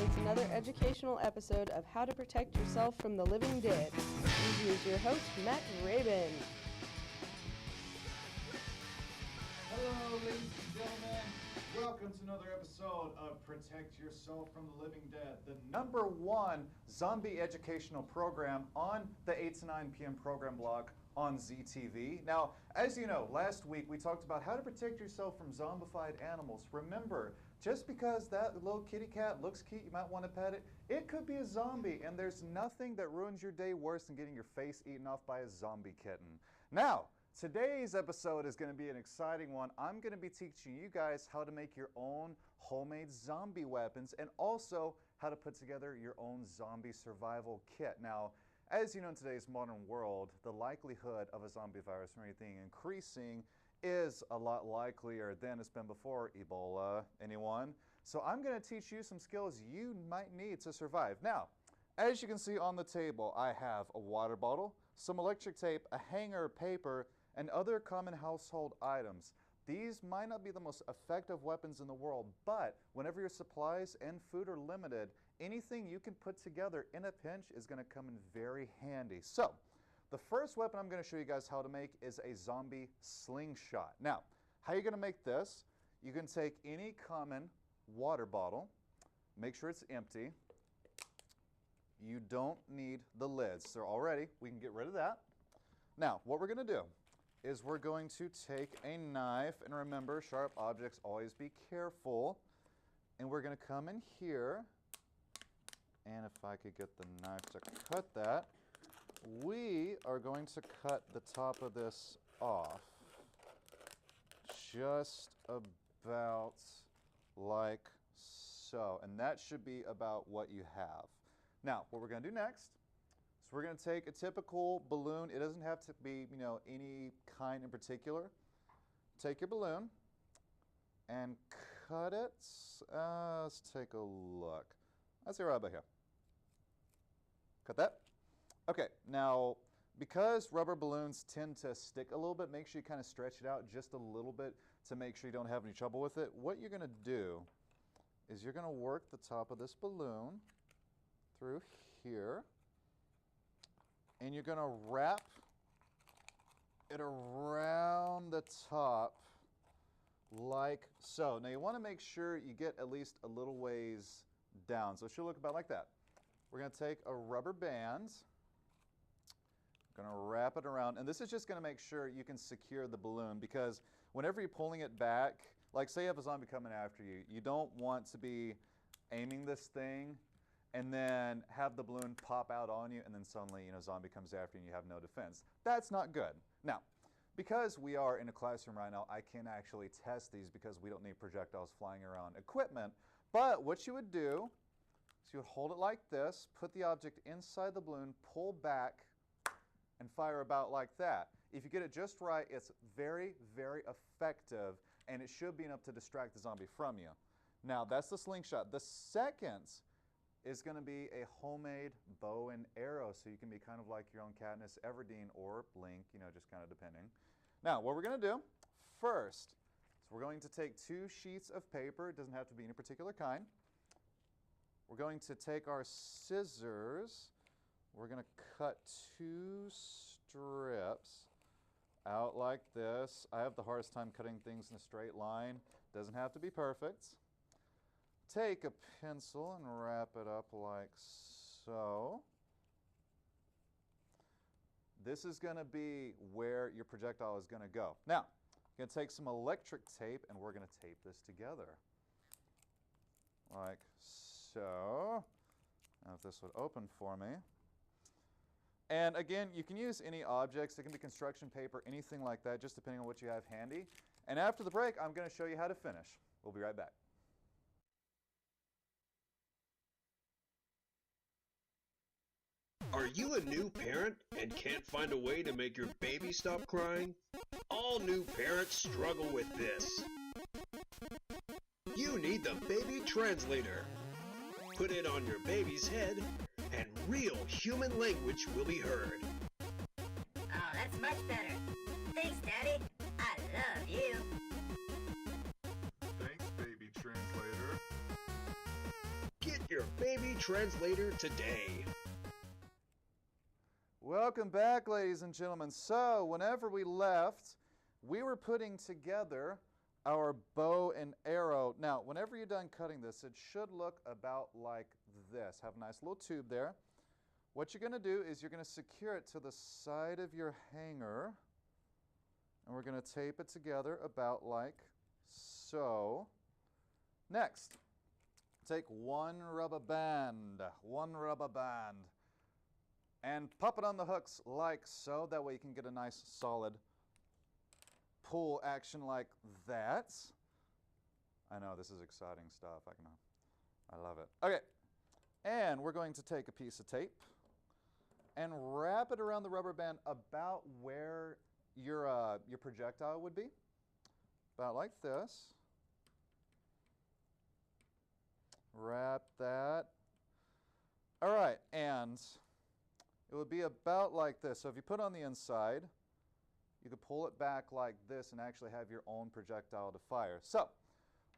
presents another educational episode of How to Protect Yourself from the Living Dead. Here's your host, Matt Raybin. Hello, ladies and gentlemen. Welcome to another episode of Protect Yourself from the Living Dead, the #1 zombie educational program on the 8 to 9 p.m. program block on ZTV. Now, as you know, last week we talked about how to protect yourself from zombified animals. Remember, just because that little kitty cat looks cute, you might want to pet it, it could be a zombie, and there's nothing that ruins your day worse than getting your face eaten off by a zombie kitten. Now, today's episode is going to be an exciting one. I'm going to be teaching you guys how to make your own homemade zombie weapons and also how to put together your own zombie survival kit. Now, as you know, in today's modern world, the likelihood of a zombie virus or anything increasing is a lot likelier than it's been before. Ebola, anyone? So I'm going to teach you some skills you might need to survive. Now, as you can see on the table, I have a water bottle, some electric tape, a hanger, paper, and other common household items. These might not be the most effective weapons in the world, but whenever your supplies and food are limited, anything you can put together in a pinch is going to come in very handy. So, the first weapon I'm going to show you guys how to make is a zombie slingshot. Now, how are you going to make this? You can take any common water bottle, make sure it's empty. You don't need the lids. They're all ready. We can get rid of that. Now, what we're going to do is we're going to take a knife, and remember, sharp objects, always be careful. And we're going to come in here, and if I could get the knife to cut that, we are going to cut the top of this off, just about like so. And that should be about what you have. Now, what we're going to do next, so we're going to take a typical balloon. It doesn't have to be, any kind in particular. Take your balloon and cut it. Let's take a look. Let's see right about here. Cut that. Okay, now, because rubber balloons tend to stick a little bit, make sure you kind of stretch it out just a little bit to make sure you don't have any trouble with it. What you're going to do is you're going to work the top of this balloon through here, and you're going to wrap it around the top like so. Now you want to make sure you get at least a little ways down. So it should look about like that. We're going to take a rubber band, going to wrap it around, and this is just going to make sure you can secure the balloon, because whenever you're pulling it back, like say you have a zombie coming after you, you don't want to be aiming this thing and then have the balloon pop out on you, and then suddenly, zombie comes after you and you have no defense. That's not good. Now, because we are in a classroom right now, I can actually test these because we don't need projectiles flying around equipment. But what you would do is you would hold it like this, put the object inside the balloon, pull back, and fire about like that. If you get it just right, it's very, very effective, and it should be enough to distract the zombie from you. Now, that's the slingshot. The second is going to be a homemade bow and arrow, so you can be kind of like your own Katniss Everdeen or Blink, just kind of depending. Now, what we're going to do first, so we're going to take 2 sheets of paper. It doesn't have to be any particular kind. We're going to take our scissors. We're going to cut 2 strips out like this. I have the hardest time cutting things in a straight line. Doesn't have to be perfect. Take a pencil and wrap it up like so. This is going to be where your projectile is going to go. Now, I'm going to take some electric tape, and we're going to tape this together. Like so. Now, if this would open for me. And again, you can use any objects. It can be construction paper, anything like that, just depending on what you have handy. And after the break, I'm going to show you how to finish. We'll be right back. Are you a new parent and can't find a way to make your baby stop crying? All new parents struggle with this. You need the baby translator. Put it on your baby's head and real human language will be heard. Oh, that's much better. Thanks, Daddy. I love you. Thanks, baby translator. Get your your baby translator today. Welcome back, ladies and gentlemen. So, whenever we left, we were putting together our bow and arrow. Now, whenever you're done cutting this, it should look about like this. Have a nice little tube there. What you're going to do is you're going to secure it to the side of your hanger, and we're going to tape it together about like so. Next, take one rubber band, and pop it on the hooks like so. That way you can get a nice solid pull action like that. I know, this is exciting stuff. I love it. Okay, and we're going to take a piece of tape and wrap it around the rubber band about where your projectile would be. About like this. Wrap that. All right, and it would be about like this. So if you put it on the inside, you could pull it back like this and actually have your own projectile to fire. So,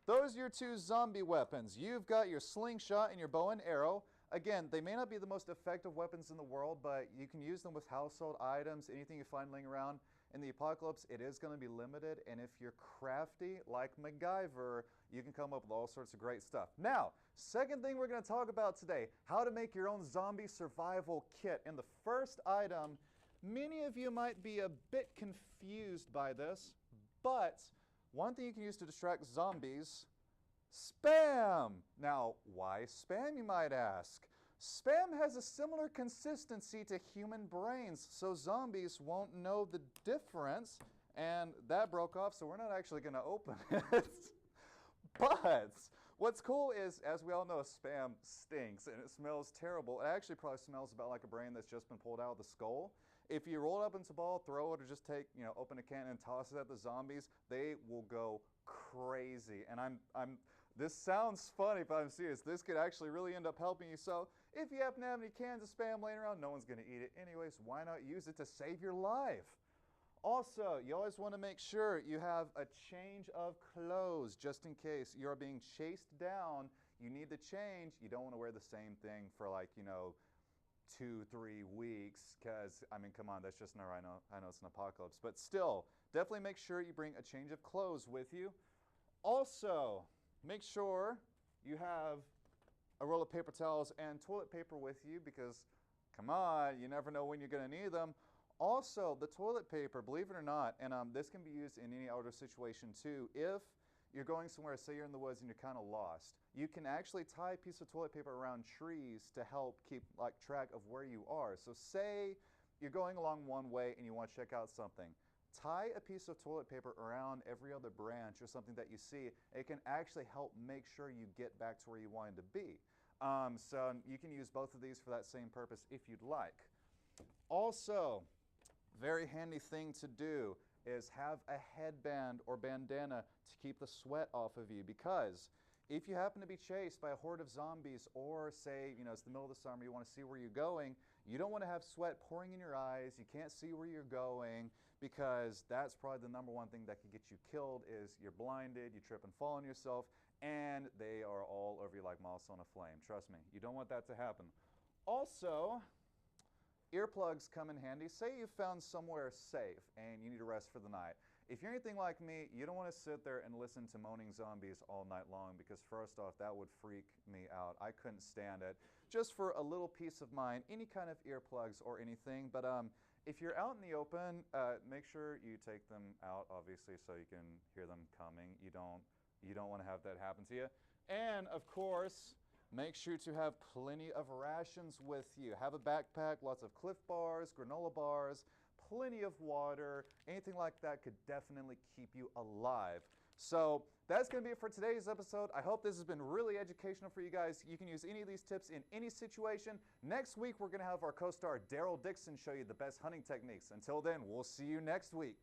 those are your two zombie weapons. You've got your slingshot and your bow and arrow. Again, they may not be the most effective weapons in the world, but you can use them with household items, anything you find laying around. In the apocalypse, it is going to be limited, and if you're crafty like MacGyver, you can come up with all sorts of great stuff. Now, second thing we're going to talk about today, how to make your own zombie survival kit. And the first item, many of you might be a bit confused by this, but one thing you can use to distract zombies, spam. Now, why spam, you might ask? Spam has a similar consistency to human brains, so zombies won't know the difference. And that broke off, so we're not actually going to open it. But what's cool is, as we all know, spam stinks and it smells terrible. It actually probably smells about like a brain that's just been pulled out of the skull. If you roll it up into a ball, throw it, or just take, open a can and toss it at the zombies, they will go crazy. And this sounds funny, but I'm serious. This could actually really end up helping you. So if you happen to have any cans of spam laying around, no one's going to eat it anyways. Why not use it to save your life? Also, you always want to make sure you have a change of clothes just in case you're being chased down. You need to change. You don't want to wear the same thing for 2-3 weeks because, come on, that's just not right. I know it's an apocalypse. But still, definitely make sure you bring a change of clothes with you. Also, make sure you have a roll of paper towels and toilet paper with you because, come on, you never know when you're going to need them. Also, the toilet paper, believe it or not, and this can be used in any outdoor situation too, if you're going somewhere, say you're in the woods and you're kind of lost, you can actually tie a piece of toilet paper around trees to help keep track of where you are. So say you're going along one way and you want to check out something. Tie a piece of toilet paper around every other branch or something that you see. It can actually help make sure you get back to where you wanted to be. So you can use both of these for that same purpose if you'd like. Also, very handy thing to do is have a headband or bandana to keep the sweat off of you, because if you happen to be chased by a horde of zombies, or say, it's the middle of the summer, you want to see where you're going, you don't want to have sweat pouring in your eyes, you can't see where you're going, because that's probably the number one thing that could get you killed is you're blinded, you trip and fall on yourself, and they are all over you like moths on a flame. Trust me, you don't want that to happen. Also, earplugs come in handy. Say you found somewhere safe and you need to rest for the night. If you're anything like me, you don't want to sit there and listen to moaning zombies all night long, because first off, that would freak me out. I couldn't stand it. Just for a little peace of mind, any kind of earplugs or anything. But if you're out in the open, make sure you take them out, obviously, so you can hear them coming. You don't want to have that happen to you. And of course, make sure to have plenty of rations with you. Have a backpack, lots of Cliff Bars, granola bars, plenty of water. Anything like that could definitely keep you alive. So that's going to be it for today's episode. I hope this has been really educational for you guys. You can use any of these tips in any situation. Next week, we're going to have our co-star Daryl Dixon show you the best hunting techniques. Until then, we'll see you next week.